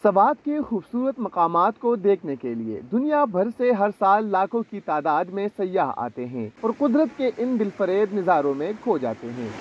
सवात के खूबसूरत मकामात को देखने के लिए दुनिया भर से हर साल लाखों की तादाद में सयाह आते हैं और कुदरत के इन दिलफरेब नज़ारों में खो जाते हैं।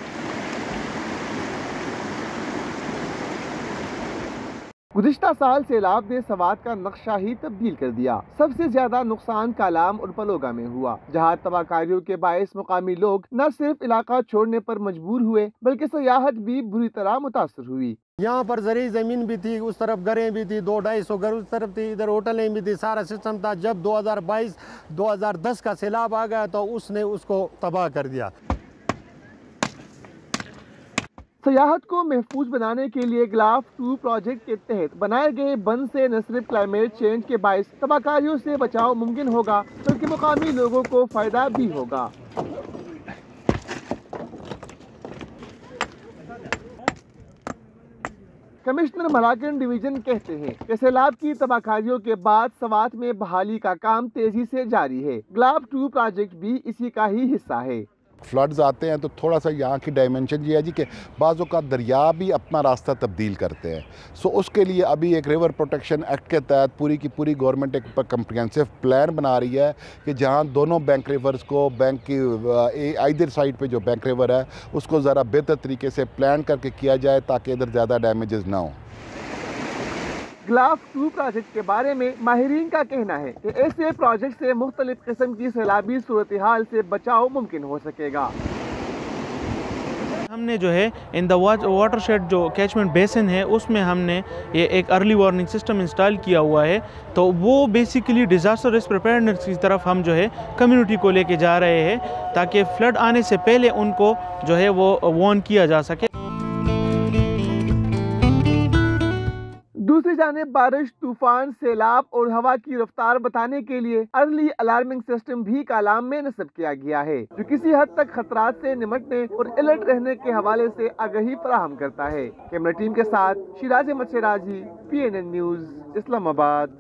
गुज़िश्ता साल सैलाब ने सवात का नक्शा ही तब्दील कर दिया। सबसे ज्यादा नुकसान कालाम और पलोगा में हुआ, जहाँ तबाहकारियों के बायस मुकामी लोग न सिर्फ इलाका छोड़ने पर मजबूर हुए बल्कि सयाहत भी बुरी तरह मुतासर हुई। यहाँ पर जरी जमीन भी थी, उस तरफ घरें भी थी, 200-250 घर उस तरफ थी, इधर होटलें भी थी, सारा सिस्टम था। जब 2022-2010 का सैलाब आ गया तो उसने उसको तबाह कर दिया। सयाहत को महफूज बनाने के लिए ग्लाफ 2 प्रोजेक्ट के तहत बनाए गए बंद से न सिर्फ क्लाइमेट चेंज के बायस तबाहकारियों से बचाव मुमकिन होगा बल्कि मुकामी लोगों को फायदा भी होगा। कमिश्नर मलाकन डिवीजन कहते हैं कि सैलाब की तबाहकारियों के बाद सवात में बहाली का काम तेजी से जारी है। ग्लाफ 2 प्रोजेक्ट भी इसी का ही हिस्सा है। फ्लड्स आते हैं तो थोड़ा सा यहाँ की डायमेंशन ये है जी कि बाज़ों का दरिया भी अपना रास्ता तब्दील करते हैं। सो उसके लिए अभी एक रिवर प्रोटेक्शन एक्ट के तहत पूरी की पूरी गवर्नमेंट एक कम्प्रिहेंसिव प्लान बना रही है कि जहाँ दोनों बैंक रिवर्स को बैंक की आइदर साइड पे जो बैंक रिवर है उसको ज़रा बेहतर तरीके से प्लान करके किया जाए ताकि इधर ज़्यादा डैमेजेस ना हो। ग्लाफ 2 प्रोजेक्ट के बारे में माहिरीन का कहना है कि ऐसे प्रोजेक्ट से मुख्तलिफ किस्म की सैलाबी सूरत हाल से बचाव मुमकिन हो सकेगा। हमने जो है इन द वाटरशेड जो कैचमेंट बेसिन है उसमें हमने ये एक अर्ली वार्निंग सिस्टम इंस्टॉल किया हुआ है। तो वो बेसिकली डिज़ास्टर रिस्क प्रिपेयर्डनेस की तरफ हम जो है कम्युनिटी को लेके जा रहे हैं ताकि फ्लड आने से पहले उनको जो है वो वार्न किया जा सके। दूसरी जानिब बारिश, तूफान, सैलाब और हवा की रफ्तार बताने के लिए अर्ली अलार्मिंग सिस्टम भी कालाम में नस्ब किया गया है, जो किसी हद तक खतरात से निमटने और अलर्ट रहने के हवाले से आगाही फराहम करता है। कैमरा टीम के साथ शिराज अहमद सिराजी, PNN न्यूज़, इस्लामाबाद।